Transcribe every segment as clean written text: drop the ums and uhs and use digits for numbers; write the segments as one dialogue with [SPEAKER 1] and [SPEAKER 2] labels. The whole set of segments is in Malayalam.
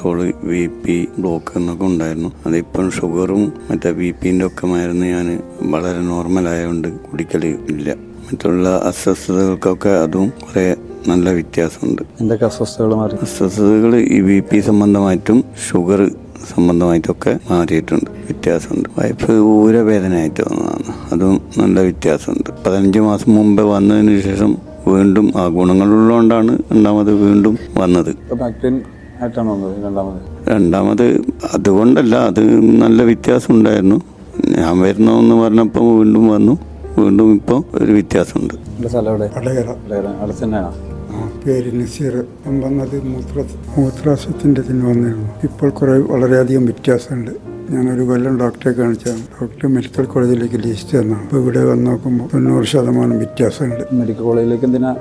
[SPEAKER 1] കൊളസ്ട്രോള്, BP, ബ്ലോക്ക് എന്നൊക്കെ ഉണ്ടായിരുന്നു. അതിപ്പം ഷുഗറും മറ്റേ BPന്റെ ഒക്കെ മരുന്ന് ഞാൻ വളരെ നോർമലായതുകൊണ്ട് കുടിക്കൽ ഇല്ല. മറ്റുള്ള അസ്വസ്ഥതകൾക്കൊക്കെ അതും കുറെ നല്ല വ്യത്യാസമുണ്ട്.
[SPEAKER 2] എന്തൊക്കെ
[SPEAKER 1] അസ്വസ്ഥതകൾ ഈ BP സംബന്ധമായിട്ടും ഷുഗർ സംബന്ധമായിട്ടൊക്കെ മാറിയിട്ടുണ്ട്, വ്യത്യാസമുണ്ട്. വൈഫ് ഊരവേദനയായിട്ട് വന്നതാണ്, അതും നല്ല വ്യത്യാസമുണ്ട്. 15 മാസം മുമ്പ് വന്നതിന് ശേഷം വീണ്ടും ആ ഗുണങ്ങളുള്ളതുകൊണ്ടാണ് രണ്ടാമത് വീണ്ടും വന്നത്. രണ്ടാമത് അതുകൊണ്ടല്ല, അത് നല്ല വ്യത്യാസം ഉണ്ടായിരുന്നു. ഞാൻ വരണമെന്ന് പറഞ്ഞപ്പോൾ വീണ്ടും വന്നു, വീണ്ടും ഇപ്പോൾ ഒരു വ്യത്യാസമുണ്ട്.
[SPEAKER 3] പേര് നസീർ. വന്നത് മൂത്രാശയത്തിൻ്റെ വന്നിരുന്നു. ഇപ്പോൾ വളരെയധികം വ്യത്യാസമുണ്ട്. ഞാനൊരു കൊല്ലം ഡോക്ടറെ കാണിച്ചാണ്. ഡോക്ടർ മെഡിക്കൽ കോളേജിലേക്ക് ലിസ്റ്റ് തന്നാണ്. ഇപ്പോൾ ഇവിടെ വന്ന് നോക്കുമ്പോൾ 90% വ്യത്യാസമുണ്ട്.
[SPEAKER 2] മെഡിക്കൽ കോളേജിലേക്ക് എന്തിനാ?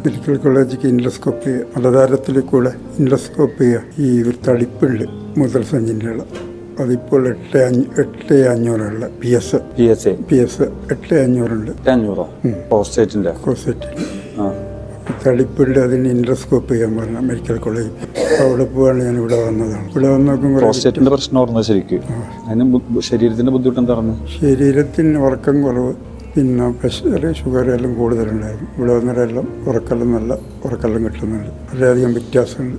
[SPEAKER 3] മെഡിക്കൽ കോളേജിലേക്ക് ഇൻഡോസ്കോപ്പി ചെയ്യുക, മലതാരത്തിൽ കൂടെ ഇൻഡോസ്കോപ്പി ചെയ്യുക. ഈ ഒരു തടിപ്പുണ്ട് മൂത്രസഞ്ചിൻ്റെ ഉള്ള, അതിപ്പോൾ 8,500 PS 8,500 തടിപ്പുണ്ട്. അതിന് ഇൻഡോസ്കോപ്പ് ചെയ്യാൻ പറഞ്ഞ മെഡിക്കൽ കോളേജ്. അവിടെ പോവാണ് ഞാൻ ഇവിടെ വന്നതാണ്. ഇവിടെ വന്ന് നോക്കുമ്പോൾ
[SPEAKER 2] പ്രശ്നം ശരീരത്തിന്റെ ബുദ്ധിമുട്ട് എന്താണ്?
[SPEAKER 3] ശരീരത്തിന് ഉറക്കം കുറവ്, പിന്നെ പ്രഷർ, ഷുഗർ എല്ലാം കൂടുതലുണ്ടായിരുന്നു. ഇവിടെ വന്നവരെല്ലാം ഉറക്കെല്ലാം കിട്ടുന്നുണ്ട്. വളരെയധികം വ്യത്യാസമുണ്ട്.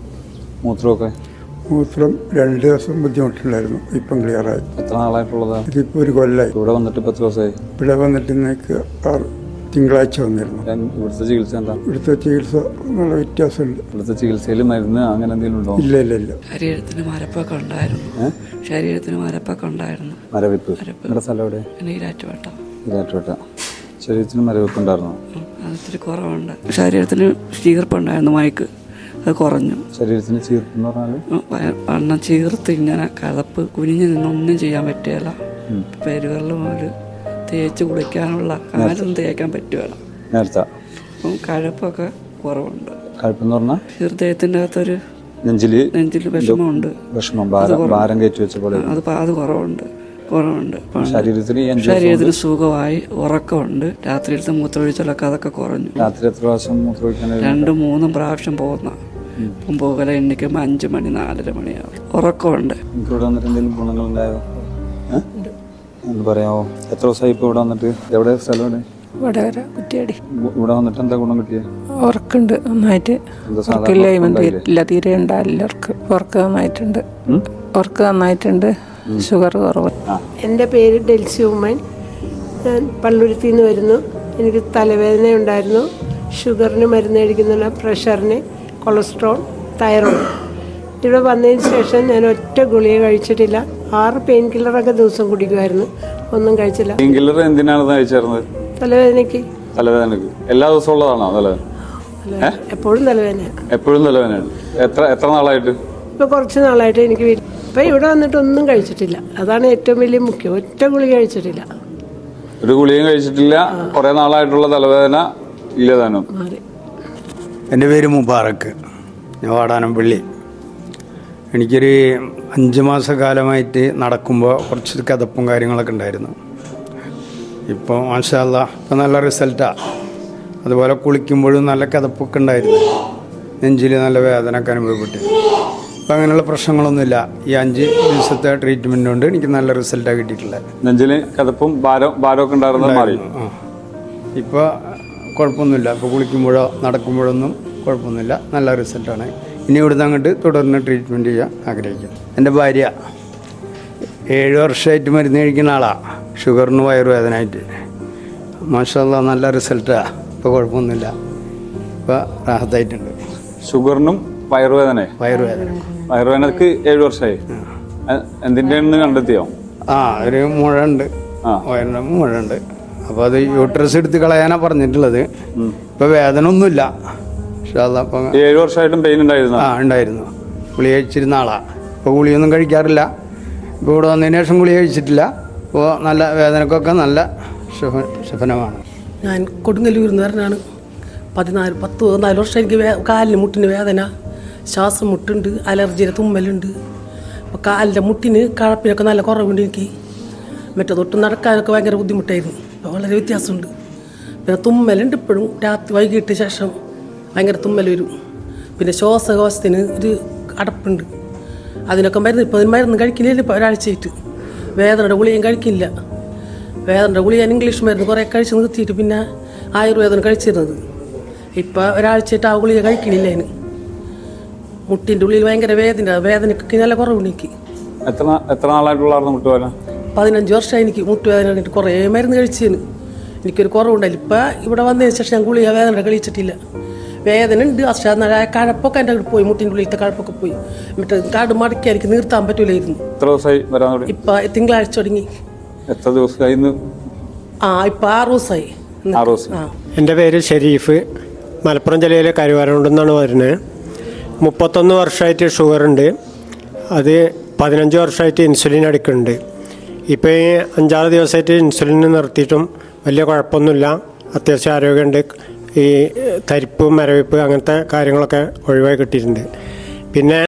[SPEAKER 3] മൂത്രം 2 ദിവസം ബുദ്ധിമുട്ടുണ്ടായിരുന്നു, ഇപ്പം ക്ലിയറായി.
[SPEAKER 2] എത്ര നാളായിട്ടുള്ളതാണ്?
[SPEAKER 3] ഇതിപ്പോൾ ഒരു കൊല്ലമായി.
[SPEAKER 2] ഇവിടെ വന്നിട്ട് എത്ര ദിവസമായി?
[SPEAKER 3] ഇവിടെ വന്നിട്ട് ഇന്നേക്ക് തിങ്കളാഴ്ച വന്നിരുന്നു.
[SPEAKER 2] ഇവിടുത്തെ ചികിത്സ എന്താ?
[SPEAKER 3] ഇവിടുത്തെ ചികിത്സ നല്ല വ്യത്യാസമുണ്ട്.
[SPEAKER 2] ഇവിടുത്തെ ചികിത്സയിൽ മരുന്ന് അങ്ങനെ എന്തെങ്കിലും ഉണ്ടോ?
[SPEAKER 3] ഇല്ല.
[SPEAKER 4] ശരീരത്തിന് മരപ്പൊക്കെ ഉണ്ടായിരുന്നു.
[SPEAKER 2] മരവിപ്പ്. സ്ഥലം എവിടെ? ഈരാറ്റുപേട്ട. ശരീരത്തിന് മരവിപ്പ് ഉണ്ടായിരുന്നു.
[SPEAKER 4] അതിരി കുറവുണ്ട്. ശരീരത്തിന് ചീർപ്പുണ്ടായിരുന്നു, മയക്ക് അത് കുറഞ്ഞു.
[SPEAKER 2] ശരീരത്തിന് ചീർപ്പെന്ന് പറഞ്ഞാൽ
[SPEAKER 4] വണ്ണം ചീർത്ത് ഇങ്ങനെ കതപ്പ് കുനിഞ്ഞ് നിന്നൊന്നും ചെയ്യാൻ പറ്റുകയില്ല. പെരുവെള്ളം മുതൽ തേച്ച് കുളിക്കാനുള്ള കാലം തേക്കാൻ പറ്റുകയില്ല. അപ്പം കഴപ്പൊക്കെ കുറവുണ്ട്.
[SPEAKER 2] കഴപ്പെന്ന് പറഞ്ഞാൽ
[SPEAKER 4] ഹൃദയത്തിൻ്റെ അകത്തൊരു
[SPEAKER 2] നെഞ്ചില്
[SPEAKER 4] വിഷമമുണ്ട്. അത് കുറവുണ്ട്. ശരീരത്തിന് സുഖമായി, ഉറക്കമുണ്ട്. രാത്രിയിലത്തെ മൂത്രമൊഴിച്ചാലൊക്കെ അതൊക്കെ കുറഞ്ഞു.
[SPEAKER 2] രാത്രി എത്ര പ്രാവശ്യം മൂത്രമൊഴിക്കാൻ?
[SPEAKER 4] 2-3 പ്രാവശ്യം പോകുന്ന. ഇപ്പം പോകല എണ്ണിക്കുമ്പോൾ 5 മണി 4:30 മണിയാവും. ഉറക്കമുണ്ട്.
[SPEAKER 2] എന്തെങ്കിലും ഗുണങ്ങളുണ്ടായോ? പറയാമോ? എത്ര ദിവസമായി ഇപ്പോൾ ഇവിടെ വന്നിട്ട്? എവിടെ സ്ഥലം?
[SPEAKER 5] കുറ്റിയാടി.
[SPEAKER 2] ഇവിടെ വന്നിട്ട് എന്താ ഗുണം കിട്ടിയത്?
[SPEAKER 5] ഉറക്കുണ്ട് നന്നായിട്ട്. തീരെ ഉണ്ടാവില്ല. ഉറക്കം നന്നായിട്ടുണ്ട്. ഷുഗർ കുറവ്.
[SPEAKER 6] എൻ്റെ പേര് ഡെൽസി ഉമ്മൻ. ഞാൻ പള്ളുരുത്തിൽ നിന്ന് വരുന്നു. എനിക്ക് തലവേദന ഉണ്ടായിരുന്നു. ഷുഗറിന് മരുന്ന് കഴിക്കുന്നില്ല, പ്രഷറിന്, കൊളസ്ട്രോൾ, തൈറോയ്ഡ്. ഇവിടെ വന്നതിന് ശേഷം ഞാൻ ഒറ്റ ഗുളിക കഴിച്ചിട്ടില്ല. 6 പെയിൻ കില്ലറൊക്കെ ദിവസം കുടിക്കുമായിരുന്നു, ഒന്നും കഴിച്ചില്ല.
[SPEAKER 2] പെയിൻ കില്ലർ എന്തിനാണ് കഴിച്ചിരുന്നത്?
[SPEAKER 6] തലവേദനയ്ക്ക്.
[SPEAKER 2] എല്ലാ ദിവസവും ഉള്ളതാണോ തലവേദന?
[SPEAKER 6] എപ്പോഴും
[SPEAKER 2] തലവേദനയാണ്. എത്ര നാളായിട്ട്?
[SPEAKER 6] ഇപ്പോൾ കുറച്ച് നാളായിട്ട് എനിക്ക്. ഇപ്പം ഇവിടെ വന്നിട്ട് ഒന്നും കഴിച്ചിട്ടില്ല, അതാണ് ഏറ്റവും വലിയ മുഖ്യം. ഒറ്റ ഗുളിക കഴിച്ചിട്ടില്ല.
[SPEAKER 2] ഒരു ഗുളികയും കഴിച്ചിട്ടില്ല. കുറെ നാളായിട്ടുള്ള തലവേദന ഇല്ലതാനും.
[SPEAKER 3] എൻ്റെ പേര് മുബാറക്ക്. ഞാൻ വാടാനംപള്ളി. എനിക്കൊരു 5 മാസക്കാലമായിട്ട് നടക്കുമ്പോൾ കുറച്ച് കിതപ്പും കാര്യങ്ങളൊക്കെ ഉണ്ടായിരുന്നു. ഇപ്പോൾ മാഷാ അല്ലാ ഇപ്പോൾ നല്ല റിസൾട്ടാണ്. അതുപോലെ കുളിക്കുമ്പോഴും നല്ല കിതപ്പൊക്കെ ഉണ്ടായിരുന്നു. നെഞ്ചിൽ നല്ല വേദനയൊക്കെ അനുഭവപ്പെട്ടു. ഇപ്പം അങ്ങനെയുള്ള പ്രശ്നങ്ങളൊന്നുമില്ല. ഈ 5 ദിവസത്തെ ട്രീറ്റ്മെൻറ്റ് കൊണ്ട് എനിക്ക് നല്ല റിസൾട്ടാണ് കിട്ടിയിട്ടുള്ളത്.
[SPEAKER 2] നെഞ്ചിൽ കിതപ്പും ഭാരമൊക്കെ ഉണ്ടായിരുന്നു.
[SPEAKER 3] ഇപ്പോൾ കുഴപ്പമൊന്നുമില്ല. ഇപ്പോൾ കുളിക്കുമ്പോഴോ നടക്കുമ്പോഴൊന്നും കുഴപ്പമൊന്നുമില്ല. നല്ല റിസൾട്ടാണ്. ഇനി ഇവിടുന്ന് അങ്ങോട്ട് തുടർന്ന് ട്രീറ്റ്മെൻറ്റ് ചെയ്യാൻ ആഗ്രഹിക്കും. എൻ്റെ ഭാര്യ 7 വർഷമായിട്ട് മരുന്ന് കഴിക്കുന്ന ആളാണ്. ഷുഗറിന് വയറുവേദനയായിട്ട്. മാഷാ അല്ലാ നല്ല റിസൾട്ടാണ്. ഇപ്പോൾ കുഴപ്പമൊന്നുമില്ല. ഇപ്പോൾ റാഹത്തായിട്ടുണ്ട്.
[SPEAKER 2] ഷുഗറിനും വയറുവേദനക്ക് 7 വർഷമായി. എന്തിൻ്റെയാണെന്ന് കണ്ടെത്തിയോ?
[SPEAKER 3] ഒരു മുഴ ഉണ്ട്, വയറിന് മുഴ ഉണ്ട്. അപ്പോൾ അത് യൂട്രസ് എടുത്ത് കളയാനാണ് പറഞ്ഞിട്ടുള്ളത്. ഇപ്പോൾ വേദന ഒന്നുമില്ല.
[SPEAKER 2] 7 വർഷമായിട്ടും പെയിൻ ഉണ്ടായിരുന്നു.
[SPEAKER 3] ഉണ്ടായിരുന്നു. ഗുളിക കഴിച്ചിരുന്ന ആളാണ്. ഇപ്പോൾ ഗുളിയൊന്നും കഴിക്കാറില്ല. ഇപ്പോൾ ഇവിടെ വന്നതിന് ശേഷം ഗുളിക കഴിച്ചിട്ടില്ല. ഇപ്പോൾ നല്ല വേദനക്കൊക്കെ നല്ല ശമനമാണ്.
[SPEAKER 7] ഞാൻ കൊടുങ്ങല്ലൂരിൽ 14 വർഷം എനിക്ക് കാലിന് മുട്ടിന് വേദന, ശ്വാസം മുട്ടുണ്ട്, അലർജിയുടെ തുമ്മലുണ്ട്. അപ്പോൾ കാലിൻ്റെ മുട്ടിന് കഴപ്പിനൊക്കെ നല്ല കുറവുണ്ട് എനിക്ക്. മറ്റേതൊട്ടും നടക്കാനൊക്കെ ഭയങ്കര ബുദ്ധിമുട്ടായിരുന്നു. ഇപ്പോൾ വളരെ വ്യത്യാസമുണ്ട്. പിന്നെ തുമ്മലുണ്ട് ഇപ്പോഴും. വൈകിട്ട് ശേഷം ഭയങ്കര തുമ്മൽ വരും. പിന്നെ ശ്വാസകോശത്തിന് ഒരു അടപ്പുണ്ട്. അതിനൊക്കെ മരുന്ന് ഇപ്പോൾ മരുന്ന് കഴിക്കുന്നില്ല. ഇപ്പോൾ ഒരാഴ്ചയായിട്ട് വേദനയുടെ ഗുളികയും കഴിക്കില്ല. വേദനയുടെ ഗുളിക ഞാൻ ഇംഗ്ലീഷ് മരുന്ന് കുറേ കഴിച്ച് നിർത്തിയിട്ട് പിന്നെ ആയുർവേദം കഴിച്ചിരുന്നത്. ഇപ്പോൾ ഒരാഴ്ചയായിട്ട് ആ ഗുളിക കഴിക്കണില്ല. അതിന് മുട്ടിൻ്റെ ഉള്ളിൽ ഭയങ്കര വേദനയ്ക്ക് നല്ല കുറവുണ്ട് എനിക്ക്.
[SPEAKER 2] എത്ര നാളായിട്ടുള്ളായിരുന്നു മുട്ടുവേദന?
[SPEAKER 7] 15 വർഷമായി എനിക്ക് മുട്ടുവേദന കഴിഞ്ഞിട്ട്. കുറേ മരുന്ന് കഴിച്ചതിന് എനിക്കൊരു കുറവുണ്ടായില്ല. ഇപ്പം ഇവിടെ വന്നതിന് ശേഷം ഞാൻ ഗുളിക വേദന കഴിച്ചിട്ടില്ല. വേദന ഉണ്ട്. അശ്രാ കഴപ്പൊക്കെ എൻ്റെ അങ്ങോട്ട് പോയി, മുട്ടിൻ്റെ ഉള്ളിലത്തെ കഴപ്പൊക്കെ പോയി. മറ്റേ കാട് മടക്കി എനിക്ക് നിർത്താൻ പറ്റൂലായിരുന്നു.
[SPEAKER 2] എത്ര ദിവസമായി വരാൻ തുടങ്ങി?
[SPEAKER 7] ഇപ്പം തിങ്കളാഴ്ച തുടങ്ങി.
[SPEAKER 2] എത്ര ദിവസമായി?
[SPEAKER 7] ഇപ്പം 6 ദിവസമായി.
[SPEAKER 2] 6 ദിവസം.
[SPEAKER 8] എൻ്റെ പേര് ഷെരീഫ്, മലപ്പുറം ജില്ലയിലെ കരുവാരകുണ്ടെന്നാണ് വരുന്നത്. 31 വർഷമായിട്ട് ഷുഗറുണ്ട്. അത് 15 വർഷമായിട്ട് ഇൻസുലിൻ അടിക്കുന്നുണ്ട്. ഇപ്പോൾ ഈ 5-6 ദിവസമായിട്ട് ഇൻസുലിൻ നിർത്തിയിട്ടും വലിയ കുഴപ്പമൊന്നുമില്ല. അത്യാവശ്യം ആരോഗ്യമുണ്ട്. ഈ തരിപ്പ്, മരവിപ്പ് അങ്ങനത്തെ കാര്യങ്ങളൊക്കെ ഒഴിവായി കിട്ടിയിട്ടുണ്ട്. പിന്നെ